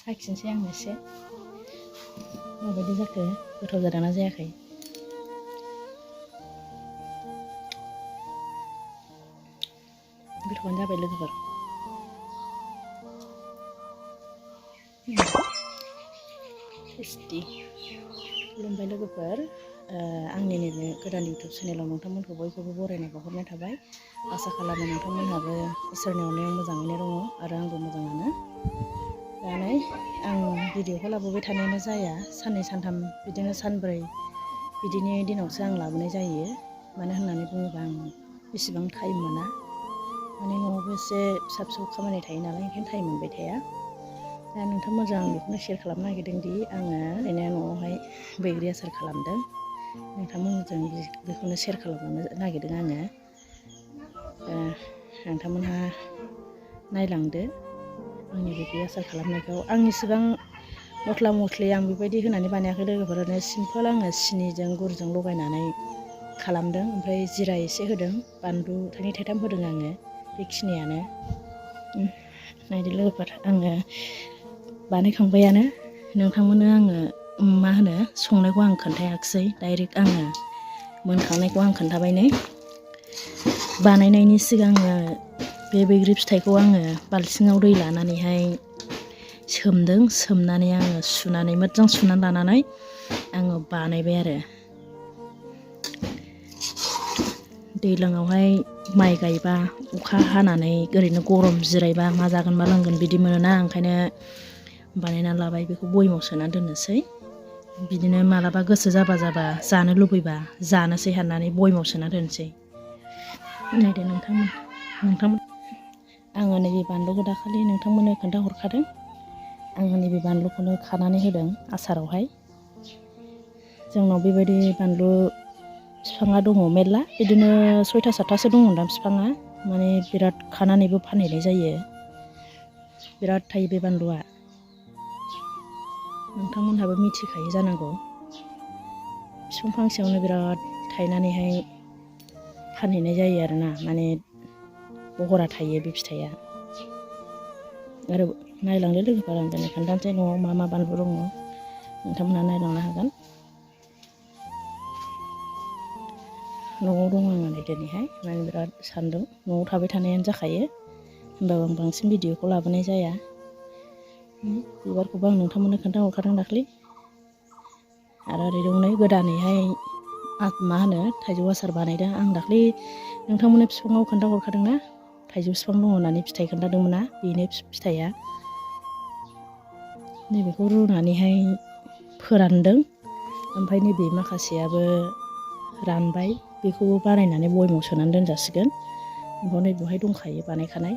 साखिनोसै आं एसे माबायदि जाखो, गोथाव जादोंना जायाखै। गोथावानो जाबाय लोगोफोर। टेस्टि। खुलुमबाय लोगोफोर, आंनि नैबे गोदान इउटुब चेनेलाव नोंथांमोनखौ बयखौबो बरायनाय बावहरनाय थाबाय। आसा खालामो नोंथांमोनहाबो इसोरनि अननायाव मोजाङैनो दङ आरो आंबो मोजाङानो। दा नै आं भिडिअखौ लाबोबाय थानायानो जाया, साननै सानथाम बिदिनो सानब्रै बिदिनि दिनावसो आं लाबोनाय जायो। मानो होननानै बुङोबा आं बेसेबां टाइम मोना, माने न'आवबो एसे फिसा फिसौ खामानि थायो नालाय, ओंखायनो टाइम मोनबाय थाया। दा नोंथांमोनजों आं बेखौनो शेयार खालामनो नागिरदों दि आङो ओरैनो न'आवहाय बैग्रि आसार खालामदों। नोंथांमोनजों बेखौनो शेयार खालामनो नागिरदों आङो। नोंथांमोनहा नायलांदो आंनि बैग्रि आसार खालामनायखौ। आंनि सिगां मस्ला मस्लि आं बेबायदि होनानै बानायाखै लोगोफोर, ओरैनो सिम्पोल आङो सिनिजों गुरजों लगायनानै खालामदों। ओमफ्राय जिरा एसे होदों, बानलु थाइनै थाइथाम होदों आङो, बेखिनियानो। नायदो लोगोफोर, आङो बानायखांबायानो। नोंथांमोननो आङो मा होनो संनायखौ आं खोन्थायाखिसै, डाइरेक्ट आङो मोनखांनायखौ आं खोन्थाबाय नै। बानायनायनि सिगांनो बे बैग्रि फिथाइखौ आङो बाल्थिङाव दै लानानैहाय सोमदों। सोमनानै आङो सुनानै मोजां सुनानै लानानै आङो बानायबाय आरो। दैज्लाङावहाय माइ गायबा अखा हानानै ओरैनो गरम जिरायबा मा जागोन मा लोंगोन बिदि मोनोना, ओंखायनो बानायनानै लाबाय। बेखौ बयेमाव सोनानै दोननोसै, बिदिनो मालाबा गोसो जाबा जानो लुबैबा जानोसै हाननानै बयेमाव सोना दोनसै। नायदो नोंथांमोन आङो नैबे बानलुखौ दाखालि नोंथांमोननो खोन्थाहरखादों। आङो नैबे बानलुखौनो खानानै होदों आसारावहाय। जोंनाव बेबायदि बानलु बिफाङा दङ मेरला, बिदिनो 6टा 7टासो दङदां बिफाङा। माने बिराद खानानैबो फानहैनाय जायो, बिराद थायो बे बानलुआ। नोंथांमोनहाबो मिथिखायो जानांगौ। बिफां फांसेयावनो बिराद थायनानैहाय फानहैनाय जायो आरोना, माने बहरा थायो बे फिथाइया। आरो नायलांदो लोगोफोर, आं दिनै खोन्थानोसै न'आव मा मा बानलु दङ, नोंथांमोनहा नायलांनो हागोन। न'आव दङ आङो नै दिनैहाय, माने बिराद सान्दुं, न'आव थाबाय थानायानो जाखायो। होमबाबो आं बांसिन भिडिअखौ लाबोनाय जाया। बिबारखौबो आं नोंथांमोननो खोन्थाहरखादों दाख्लै। आरो ओरै दं नै गोदानैहाय मा होनो थाइजौ आसार बानायदों आं दाख्लै नोंथांमोननो बिफाङाव खोन्थाहरखादोंना, थाइजौ बिफां दङ होननानै, फिथाइ खोन्थादोंमोन ना, बेनो फिथाइया। नैबेखौ रुनानैहाय फोरानदों, ओमफ्राय नैबे माखासेयाबो रानबाय, बेखौबो बानायनानै बयेमाव सोनानै दोनजासिगोन। ओमफ्राय नै बेवहाय दंखायो बानायखानाय,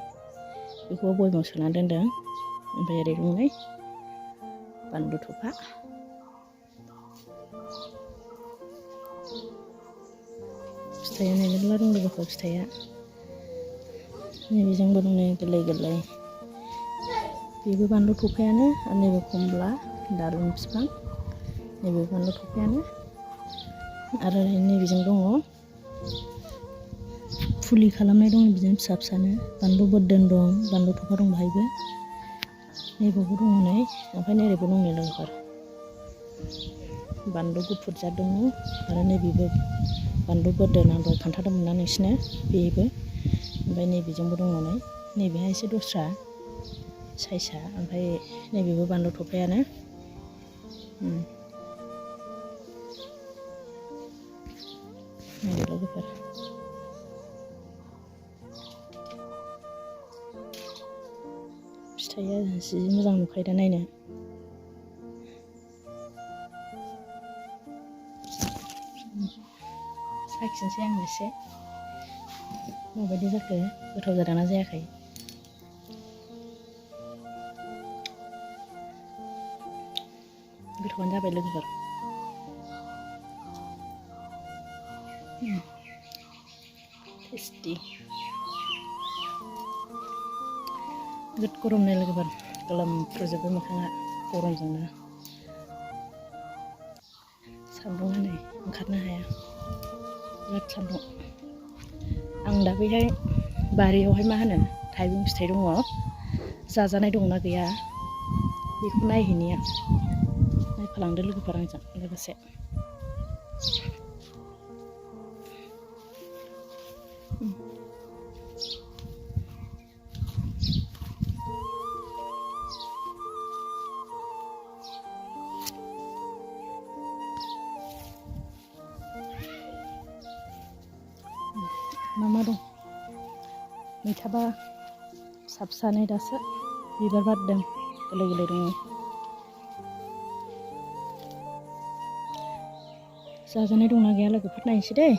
बेखौबो बयेमाव सोनानै दोनदों। ओमफ्राय ओरै दं नै बानलु थफा। फिथाइयानो मेरला दं लोगोफोर, फिथाइया नैबेजोंबो दं नै गोरलै गोरलै, बेबो बानलु थफायानो। आरो नैबे खमला दारुम बिफां, नैबे बानलु थफायानो। आरो नैबेजों दङ फुलि खालामनाय दं, बिदिनो फिसा फिसानो बानलु बोरदोन दं, बानलु थफा दं बाहायबो। नैबावबो दङ नै, ओमफ्राय नैबेबो दं नै लोगोफोर, बानलु गुफुर जाद दङ। आरो नैबेबो बानलु बोरदोन, आं दहाय खोन्थादोंमोन ना नोंसिनो, बेबो। ओमफ्राय नैबेजोंबो दङ नै, नैबेहाय एसे दस्रा साइसआ। ओमफ्राय नैबेबो बानलु थफायानो। नायदो लोगोफोर, फिथाइया जि मोजां नुखायो दा नायनो। साखिनोसै आं एसे माबायदि जाखो, गोथाव जादोंना जायाखै। गोथावानो जाबाय लोगोफोर। टेस्टि। जोबोद गरम नै लोगोफोर, गोलोमफ्रुजोबो मोखाङा गरमजोंनो। सान्दुङा नै ओंखारनो हाया, बिराद सान्दुं। आं दा बैहाय बारियावहाय मा होनो थाइबें फिथाइ दङ, जाजानाय दंना गैया बेखौ नायहैनाया नायफालांदो लोगोफोर आंजों लोगोसे। मा दं मैथाबा साबसानै दासो बिबार बारदों गोरलै गोरलै दङ। जाजानाय दंना गैया लोगोफोर नायनोसै दै।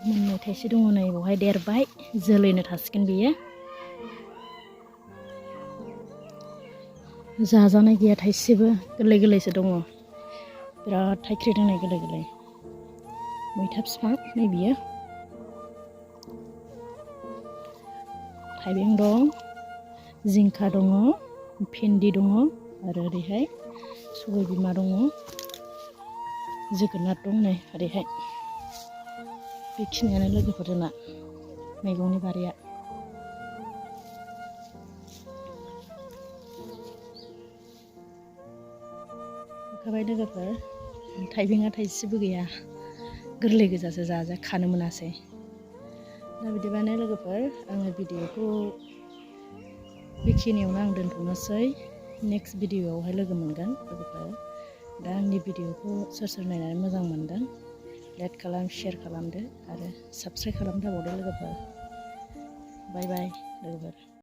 मोननाय थाइसे दङ नै बेवहाय देरबाय जोलैनो थासिगोन बेयो। जाजानाय गैया थाइसेबो गोरलै गोरलैसो दङ। बिराद थाइख्रि दंनाय गोरलै गोरलै मैथा बिफां नै बियो। थाइबें दं, जिंखा दङ, भिन्दि दङ आरो ओरैहाय सबाय बिमा दङ, जोगोनार दं नै ओरैहाय। बेखिनियानो लोगोफोर जोंना मैगंनि बारिया। होखाबाय लोगोफोर थाइबेंआ थाइसेबो गैया गोरलै गोजासो खानो मोनासै। दा बिदिबानो लोगोफोर आङो भिडिअखौ बेखिनियावनो आं दोनथ'नोसै। नेक्स्ट भिडिअआवहाय लोगो मोनगोन लोगोफोर। दा आंनि भिडिअखौ सोर नायनानै मोजां मोनदों लाइक खालाम, शेयार खालामदो आरो साबस्क्राइब खालामथाबावदो लोगोफोर। बाय बाय लोगोफोर।